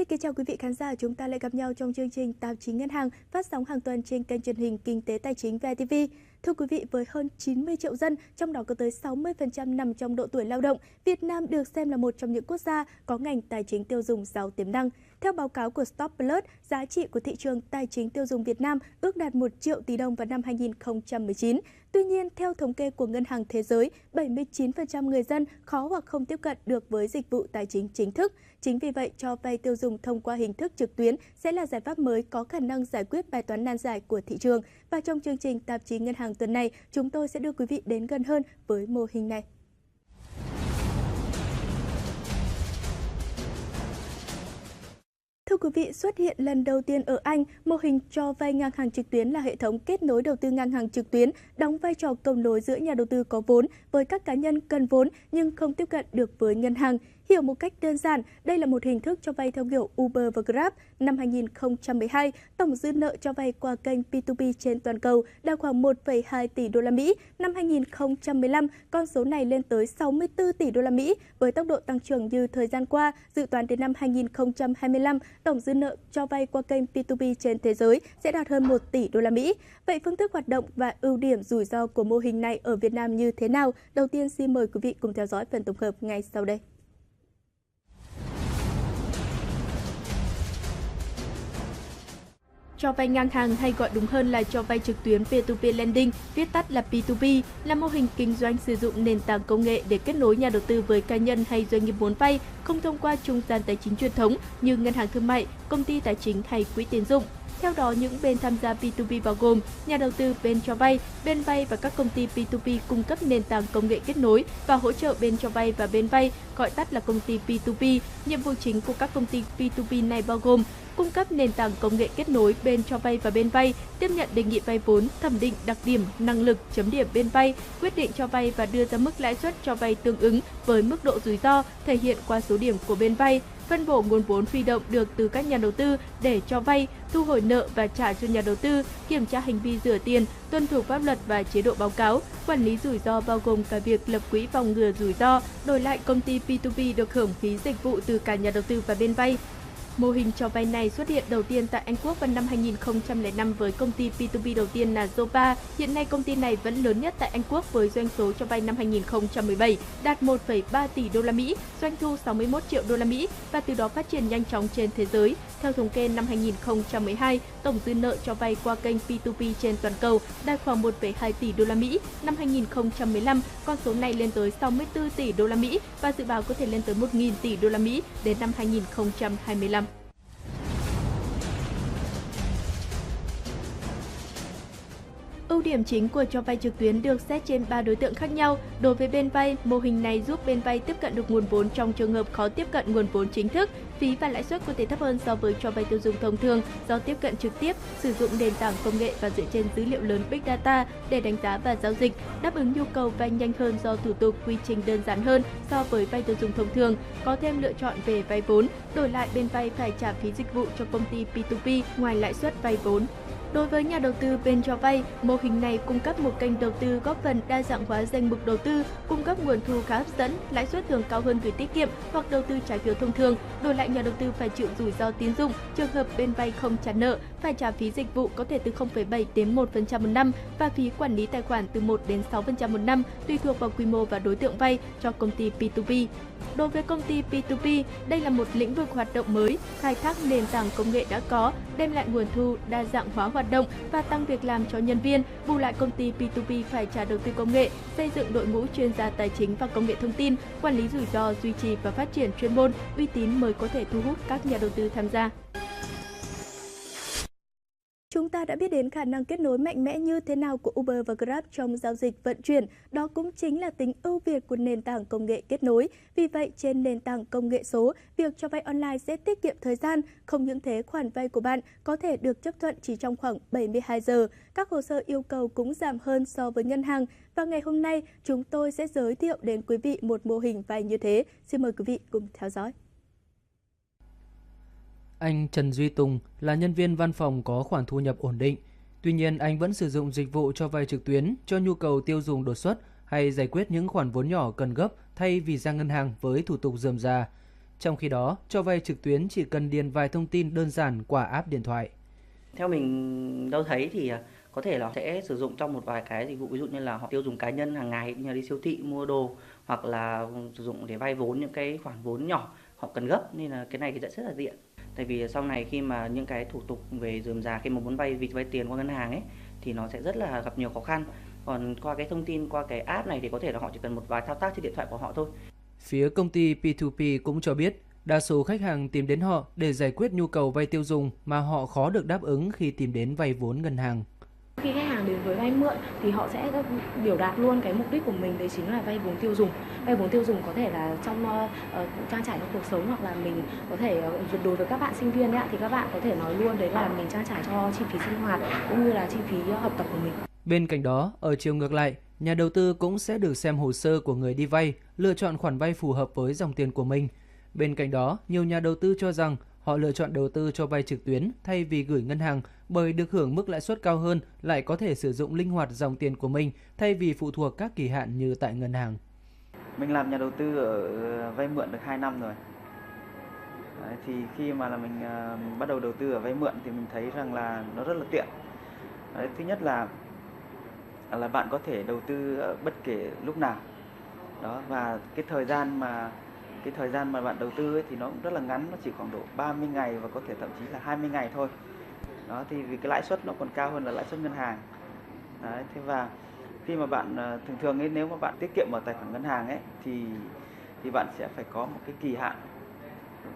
Xin kính chào quý vị khán giả, chúng ta lại gặp nhau trong chương trình Tạp chí Ngân hàng phát sóng hàng tuần trên kênh truyền hình Kinh tế Tài chính VTV. Thưa quý vị, với hơn 90 triệu dân, trong đó có tới 60% nằm trong độ tuổi lao động, Việt Nam được xem là một trong những quốc gia có ngành tài chính tiêu dùng giàu tiềm năng. Theo báo cáo của Stopplus, giá trị của thị trường tài chính tiêu dùng Việt Nam ước đạt 1 triệu tỷ đồng vào năm 2019. Tuy nhiên, theo thống kê của Ngân hàng Thế giới, 79% người dân khó hoặc không tiếp cận được với dịch vụ tài chính chính thức. Chính vì vậy, cho vay tiêu dùng thông qua hình thức trực tuyến sẽ là giải pháp mới có khả năng giải quyết bài toán nan giải của thị trường. Và trong chương trình Tạp chí Ngân hàng tuần này, chúng tôi sẽ đưa quý vị đến gần hơn với mô hình này. Thưa quý vị, xuất hiện lần đầu tiên ở Anh, mô hình cho vay ngang hàng trực tuyến là hệ thống kết nối đầu tư ngang hàng trực tuyến, đóng vai trò cầu nối giữa nhà đầu tư có vốn với các cá nhân cần vốn nhưng không tiếp cận được với ngân hàng. Hiểu một cách đơn giản, đây là một hình thức cho vay theo kiểu Uber và Grab. Năm 2012, tổng dư nợ cho vay qua kênh P2P trên toàn cầu đạt khoảng 1,2 tỷ đô la Mỹ. Năm 2015, con số này lên tới 64 tỷ đô la Mỹ. Với tốc độ tăng trưởng như thời gian qua, dự toán đến năm 2025, tổng dư nợ cho vay qua kênh P2P trên thế giới sẽ đạt hơn 1 tỷ đô la Mỹ. Vậy phương thức hoạt động và ưu điểm rủi ro của mô hình này ở Việt Nam như thế nào? Đầu tiên xin mời quý vị cùng theo dõi phần tổng hợp ngay sau đây. Cho vay ngang hàng hay gọi đúng hơn là cho vay trực tuyến Peer-to-Peer Lending, viết tắt là P2P, là mô hình kinh doanh sử dụng nền tảng công nghệ để kết nối nhà đầu tư với cá nhân hay doanh nghiệp muốn vay, không thông qua trung gian tài chính truyền thống như ngân hàng thương mại, công ty tài chính hay quỹ tín dụng. Theo đó, những bên tham gia P2P bao gồm nhà đầu tư, bên cho vay, bên vay và các công ty P2P cung cấp nền tảng công nghệ kết nối và hỗ trợ bên cho vay và bên vay, gọi tắt là công ty P2P. Nhiệm vụ chính của các công ty P2P này bao gồm cung cấp nền tảng công nghệ kết nối bên cho vay và bên vay, tiếp nhận đề nghị vay vốn, thẩm định đặc điểm, năng lực, chấm điểm bên vay, quyết định cho vay và đưa ra mức lãi suất cho vay tương ứng với mức độ rủi ro thể hiện qua số điểm của bên vay, phân bổ nguồn vốn huy động được từ các nhà đầu tư để cho vay, thu hồi nợ và trả cho nhà đầu tư, kiểm tra hành vi rửa tiền, tuân thủ pháp luật và chế độ báo cáo, quản lý rủi ro bao gồm cả việc lập quỹ phòng ngừa rủi ro, đổi lại công ty P2P được hưởng phí dịch vụ từ cả nhà đầu tư và bên vay. Mô hình cho vay này xuất hiện đầu tiên tại Anh Quốc vào năm 2005 với công ty P2P đầu tiên là Zopa. Hiện nay công ty này vẫn lớn nhất tại Anh Quốc với doanh số cho vay năm 2017 đạt 1,3 tỷ đô la Mỹ, doanh thu 61 triệu đô la Mỹ và từ đó phát triển nhanh chóng trên thế giới. Theo thống kê năm 2012, tổng dư nợ cho vay qua kênh P2P trên toàn cầu đạt khoảng 1,2 tỷ đô la Mỹ. Năm 2015, con số này lên tới 64 tỷ đô la Mỹ và dự báo có thể lên tới 1.000 tỷ đô la Mỹ đến năm 2025. Ưu điểm chính của cho vay trực tuyến được xét trên 3 đối tượng khác nhau. Đối với bên vay, mô hình này giúp bên vay tiếp cận được nguồn vốn trong trường hợp khó tiếp cận nguồn vốn chính thức. Phí và lãi suất có thể thấp hơn so với cho vay tiêu dùng thông thường do tiếp cận trực tiếp, sử dụng nền tảng công nghệ và dựa trên dữ liệu lớn Big Data để đánh giá và giao dịch, đáp ứng nhu cầu vay nhanh hơn do thủ tục quy trình đơn giản hơn so với vay tiêu dùng thông thường, có thêm lựa chọn về vay vốn, đổi lại bên vay phải trả phí dịch vụ cho công ty P2P ngoài lãi suất vay vốn. Đối với nhà đầu tư bên cho vay, mô hình này cung cấp một kênh đầu tư góp phần đa dạng hóa danh mục đầu tư, cung cấp nguồn thu khá hấp dẫn, lãi suất thường cao hơn gửi tiết kiệm hoặc đầu tư trái phiếu thông thường. Đổi lại nhà đầu tư phải chịu rủi ro tín dụng, trường hợp bên vay không trả nợ, phải trả phí dịch vụ có thể từ 0,7 đến 1% một năm và phí quản lý tài khoản từ 1 đến 6% một năm, tùy thuộc vào quy mô và đối tượng vay cho công ty P2P. Đối với công ty P2P, đây là một lĩnh vực hoạt động mới, khai thác nền tảng công nghệ đã có, đem lại nguồn thu, đa dạng hóa hoạt động và tăng việc làm cho nhân viên. Bù lại công ty P2P phải trả đầu tư công nghệ, xây dựng đội ngũ chuyên gia tài chính và công nghệ thông tin, quản lý rủi ro, duy trì và phát triển chuyên môn, uy tín mới có thể thu hút các nhà đầu tư tham gia. Chúng ta đã biết đến khả năng kết nối mạnh mẽ như thế nào của Uber và Grab trong giao dịch vận chuyển. Đó cũng chính là tính ưu việt của nền tảng công nghệ kết nối. Vì vậy, trên nền tảng công nghệ số, việc cho vay online sẽ tiết kiệm thời gian. Không những thế, khoản vay của bạn có thể được chấp thuận chỉ trong khoảng 72 giờ. Các hồ sơ yêu cầu cũng giảm hơn so với ngân hàng. Và ngày hôm nay, chúng tôi sẽ giới thiệu đến quý vị một mô hình vay như thế. Xin mời quý vị cùng theo dõi. Anh Trần Duy Tùng là nhân viên văn phòng có khoản thu nhập ổn định. Tuy nhiên, anh vẫn sử dụng dịch vụ cho vay trực tuyến cho nhu cầu tiêu dùng đột xuất hay giải quyết những khoản vốn nhỏ cần gấp thay vì ra ngân hàng với thủ tục rườm rà. Trong khi đó, cho vay trực tuyến chỉ cần điền vài thông tin đơn giản qua app điện thoại. Theo mình đâu thấy thì có thể là sẽ sử dụng trong một vài cái dịch vụ, ví dụ như là họ tiêu dùng cá nhân hàng ngày như là đi siêu thị mua đồ, hoặc là sử dụng để vay vốn những cái khoản vốn nhỏ họ cần gấp, nên là cái này thì sẽ rất là tiện. Tại vì sau này khi mà những cái thủ tục về rườm rà khi mà muốn vay tiền qua ngân hàng ấy thì nó sẽ rất là gặp nhiều khó khăn. Còn qua cái thông tin qua cái app này thì có thể là họ chỉ cần một vài thao tác trên điện thoại của họ thôi. Phía công ty P2P cũng cho biết, đa số khách hàng tìm đến họ để giải quyết nhu cầu vay tiêu dùng mà họ khó được đáp ứng khi tìm đến vay vốn ngân hàng. Khi khách hàng đến với vay mượn thì họ sẽ biểu đạt luôn cái mục đích của mình, đấy chính là vay vốn tiêu dùng. Vay vốn tiêu dùng có thể là trong trang trải trong cuộc sống, hoặc là mình có thể đối với các bạn sinh viên ấy, thì các bạn có thể nói luôn đấy là mình trang trải cho chi phí sinh hoạt cũng như là chi phí học tập của mình. Bên cạnh đó, ở chiều ngược lại, nhà đầu tư cũng sẽ được xem hồ sơ của người đi vay, lựa chọn khoản vay phù hợp với dòng tiền của mình. Bên cạnh đó, nhiều nhà đầu tư cho rằng họ lựa chọn đầu tư cho vay trực tuyến thay vì gửi ngân hàng bởi được hưởng mức lãi suất cao hơn, lại có thể sử dụng linh hoạt dòng tiền của mình thay vì phụ thuộc các kỳ hạn như tại ngân hàng. Mình làm nhà đầu tư ở vay mượn được 2 năm rồi. Đấy, thì khi mà mình bắt đầu đầu tư ở vay mượn thì mình thấy rằng là nó rất là tiện. Đấy, thứ nhất là bạn có thể đầu tư bất kể lúc nào. Đó, và cái thời gian mà bạn đầu tư ấy thì nó cũng rất là ngắn, nó chỉ khoảng độ 30 ngày và có thể thậm chí là 20 ngày thôi. Đó, thì vì cái lãi suất nó còn cao hơn là lãi suất ngân hàng. Đấy, thế và khi mà bạn thường ấy, nếu mà bạn tiết kiệm ở tài khoản ngân hàng ấy thì bạn sẽ phải có một cái kỳ hạn,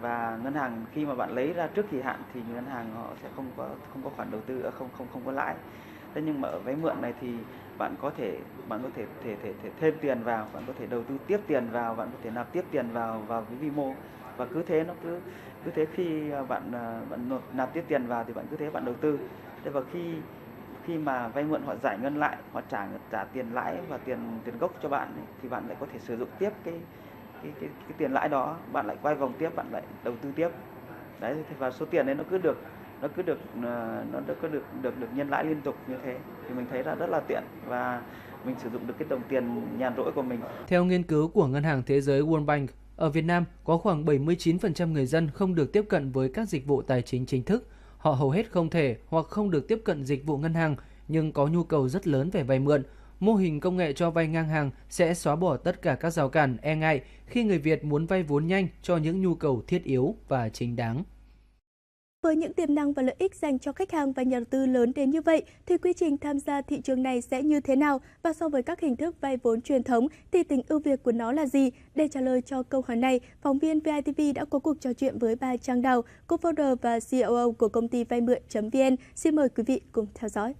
và ngân hàng khi mà bạn lấy ra trước kỳ hạn thì ngân hàng họ sẽ không có khoản đầu tư, không có lãi. Thế nhưng mà ở vay mượn này thì bạn có thể thêm tiền vào, bạn có thể đầu tư tiếp tiền vào, bạn có thể nạp tiếp tiền vào cái Vimo, và cứ thế khi bạn nạp tiếp tiền vào thì bạn cứ thế bạn đầu tư. Thế và khi mà vay mượn họ giải ngân lại, họ trả tiền lãi và tiền gốc cho bạn ấy, thì bạn lại có thể sử dụng tiếp cái tiền lãi đó, bạn lại quay vòng tiếp, bạn lại đầu tư tiếp. Đấy, và số tiền đấy nó cứ được nhân lãi liên tục như thế, thì mình thấy là rất là tiện và mình sử dụng được cái đồng tiền nhàn rỗi của mình. Theo nghiên cứu của Ngân hàng Thế giới World Bank, ở Việt Nam có khoảng 79% người dân không được tiếp cận với các dịch vụ tài chính chính thức. Họ hầu hết không thể hoặc không được tiếp cận dịch vụ ngân hàng nhưng có nhu cầu rất lớn về vay mượn. Mô hình công nghệ cho vay ngang hàng sẽ xóa bỏ tất cả các rào cản e ngại khi người Việt muốn vay vốn nhanh cho những nhu cầu thiết yếu và chính đáng. Với những tiềm năng và lợi ích dành cho khách hàng và nhà đầu tư lớn đến như vậy, thì quy trình tham gia thị trường này sẽ như thế nào? Và so với các hình thức vay vốn truyền thống, thì tính ưu việt của nó là gì? Để trả lời cho câu hỏi này, phóng viên VITV đã có cuộc trò chuyện với bà Trang Đào, co-founder và COO của công ty vay mượn.vn. Xin mời quý vị cùng theo dõi.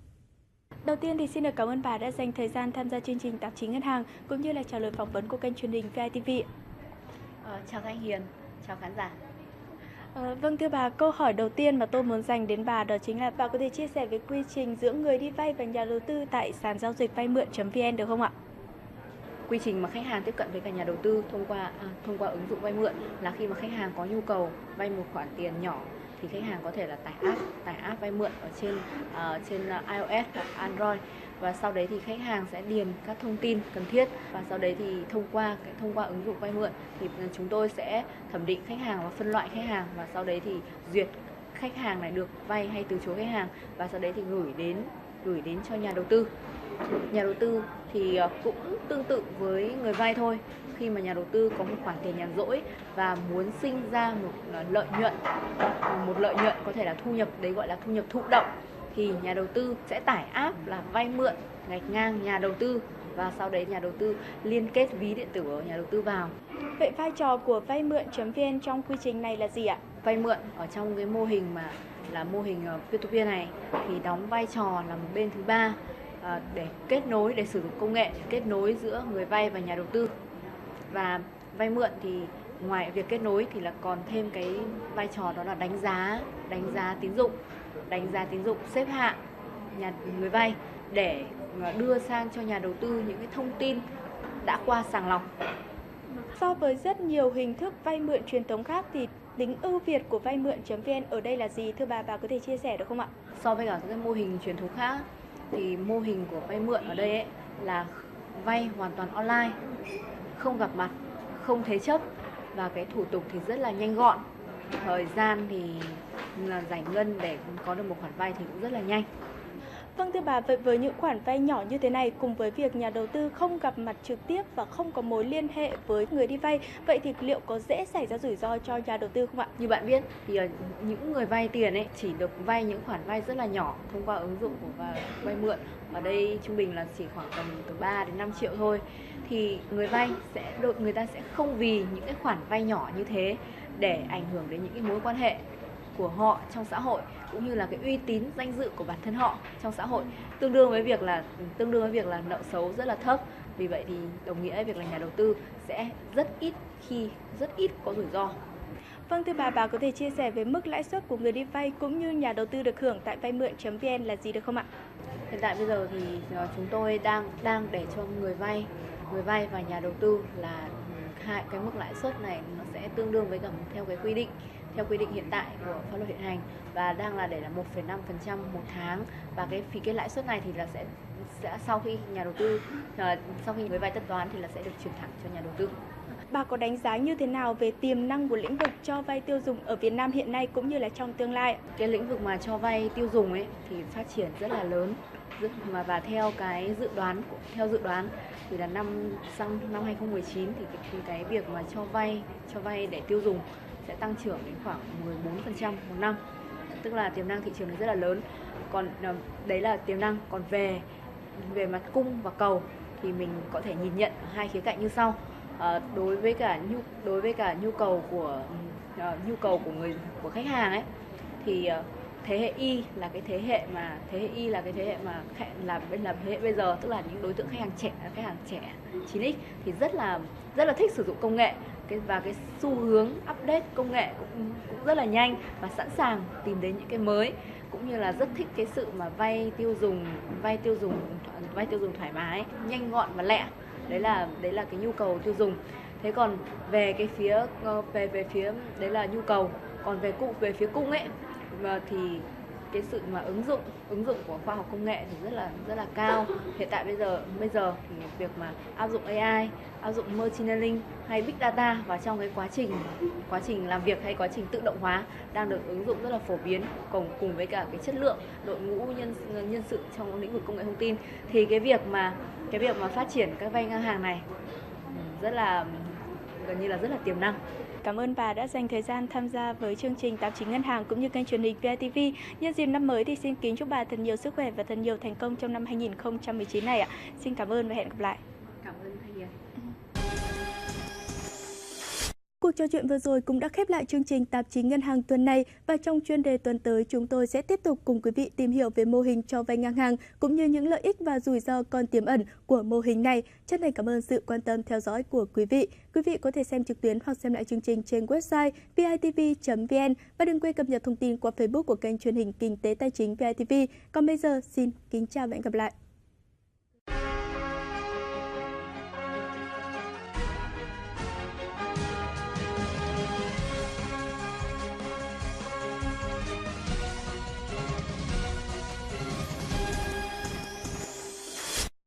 Đầu tiên thì xin được cảm ơn bà đã dành thời gian tham gia chương trình Tạp chí Ngân hàng cũng như là trả lời phỏng vấn của kênh truyền hình VITV. Chào các anh Hiền, chào khán giả. Vâng, thưa bà, câu hỏi đầu tiên mà tôi muốn dành đến bà đó chính là bà có thể chia sẻ về quy trình giữa người đi vay và nhà đầu tư tại sàn giao dịch vay mượn.vn được không ạ? Quy trình mà khách hàng tiếp cận với cả nhà đầu tư thông qua ứng dụng vay mượn là khi mà khách hàng có nhu cầu vay một khoản tiền nhỏ thì khách hàng có thể là tải app vay mượn ở trên iOS hoặc Android, và sau đấy thì khách hàng sẽ điền các thông tin cần thiết, và sau đấy thì thông qua ứng dụng vay mượn thì chúng tôi sẽ thẩm định khách hàng và phân loại khách hàng, và sau đấy thì duyệt khách hàng này được vay hay từ chối khách hàng, và sau đấy thì gửi đến cho nhà đầu tư. Nhà đầu tư thì cũng tương tự với người vay thôi. Khi mà nhà đầu tư có một khoản tiền nhàn rỗi và muốn sinh ra một lợi nhuận có thể là thu nhập, đấy gọi là thu nhập thụ động, thì nhà đầu tư sẽ tải app là vay mượn _ nhà đầu tư, và sau đấy nhà đầu tư liên kết ví điện tử của nhà đầu tư vào. Vậy vai trò của vay mượn.vn trong quy trình này là gì ạ? Vay mượn ở trong cái mô hình mà là mô hình peer-to-peer này thì đóng vai trò là một bên thứ ba để kết nối, để sử dụng công nghệ kết nối giữa người vay và nhà đầu tư. Và vay mượn thì ngoài việc kết nối thì là còn thêm cái vai trò đó là đánh giá tín dụng, xếp hạng người vay để đưa sang cho nhà đầu tư những cái thông tin đã qua sàng lọc. So với rất nhiều hình thức vay mượn truyền thống khác thì tính ưu việt của vay mượn.vn ở đây là gì? Thưa bà có thể chia sẻ được không ạ? So với cả các mô hình truyền thống khác thì mô hình của vay mượn ở đây là vay hoàn toàn online, không gặp mặt, không thế chấp, và cái thủ tục thì rất là nhanh gọn. Thời gian thì là giải ngân để có được một khoản vay thì cũng rất là nhanh. Vâng thưa bà, vậy với những khoản vay nhỏ như thế này cùng với việc nhà đầu tư không gặp mặt trực tiếp và không có mối liên hệ với người đi vay, vậy thì liệu có dễ xảy ra rủi ro cho nhà đầu tư không ạ? Như bạn biết thì những người vay tiền ấy chỉ được vay những khoản vay rất là nhỏ thông qua ứng dụng của vay mượn. Ở đây trung bình là chỉ khoảng tầm từ 3 đến 5 triệu thôi. Thì người ta sẽ không vì những cái khoản vay nhỏ như thế để ảnh hưởng đến những cái mối quan hệ của họ trong xã hội, cũng như là cái uy tín danh dự của bản thân họ trong xã hội, tương đương với việc là nợ xấu rất là thấp. Vì vậy thì đồng nghĩa với việc là nhà đầu tư sẽ rất ít có rủi ro. Vâng thưa bà có thể chia sẻ về mức lãi suất của người đi vay cũng như nhà đầu tư được hưởng tại vay mượn.vn là gì được không ạ? Hiện tại bây giờ thì chúng tôi đang để cho người vay và nhà đầu tư là hai cái mức lãi suất này nó sẽ tương đương với cả theo quy định hiện tại của pháp luật hiện hành, và đang là để là 1,5% một tháng, và cái lãi suất này thì là sẽ sau khi người vay tất toán thì là sẽ được chuyển thẳng cho nhà đầu tư. Bà có đánh giá như thế nào về tiềm năng của lĩnh vực cho vay tiêu dùng ở Việt Nam hiện nay cũng như là trong tương lai? Cái lĩnh vực mà cho vay tiêu dùng ấy thì phát triển rất là lớn, và theo dự đoán thì là sang năm 2019 thì cái việc mà cho vay để tiêu dùng sẽ tăng trưởng đến khoảng 14% một năm, tức là tiềm năng thị trường này rất là lớn. Còn đấy là tiềm năng, còn về mặt cung và cầu thì mình có thể nhìn nhận hai khía cạnh như sau. Đối với cả nhu cầu của khách hàng ấy thì thế hệ Y là cái thế hệ mà là thế hệ bây giờ, tức là những đối tượng khách hàng trẻ 9X thì rất là thích sử dụng công nghệ, và cái xu hướng update công nghệ cũng rất là nhanh và sẵn sàng tìm đến những cái mới, cũng như là rất thích cái sự mà vay tiêu dùng thoải mái, nhanh gọn và lẹ. Đấy là cái nhu cầu tiêu dùng. Thế còn về cái phía đấy là nhu cầu, còn về phía cung ấy thì cái sự mà ứng dụng của khoa học công nghệ thì rất là cao. Hiện tại bây giờ thì việc mà áp dụng AI, áp dụng machine learning hay big data vào trong cái quá trình làm việc hay quá trình tự động hóa đang được ứng dụng rất là phổ biến, cùng với cả cái chất lượng đội ngũ nhân sự trong lĩnh vực công nghệ thông tin, thì cái việc mà phát triển các vay ngang hàng này gần như là rất là tiềm năng. Cảm ơn bà đã dành thời gian tham gia với chương trình Tạp chí Ngân hàng cũng như kênh truyền hình ViTV. Nhân dịp năm mới thì xin kính chúc bà thật nhiều sức khỏe và thật nhiều thành công trong năm 2019 này ạ. Xin cảm ơn và hẹn gặp lại. Cảm ơn thầy Hiền. Cuộc trò chuyện vừa rồi cũng đã khép lại chương trình Tạp chí Ngân hàng tuần này, và trong chuyên đề tuần tới chúng tôi sẽ tiếp tục cùng quý vị tìm hiểu về mô hình cho vay ngang hàng cũng như những lợi ích và rủi ro còn tiềm ẩn của mô hình này. Chân thành cảm ơn sự quan tâm theo dõi của quý vị. Quý vị có thể xem trực tuyến hoặc xem lại chương trình trên website vitv.vn, và đừng quên cập nhật thông tin qua Facebook của kênh truyền hình Kinh tế Tài chính ViTV. Còn bây giờ xin kính chào và hẹn gặp lại.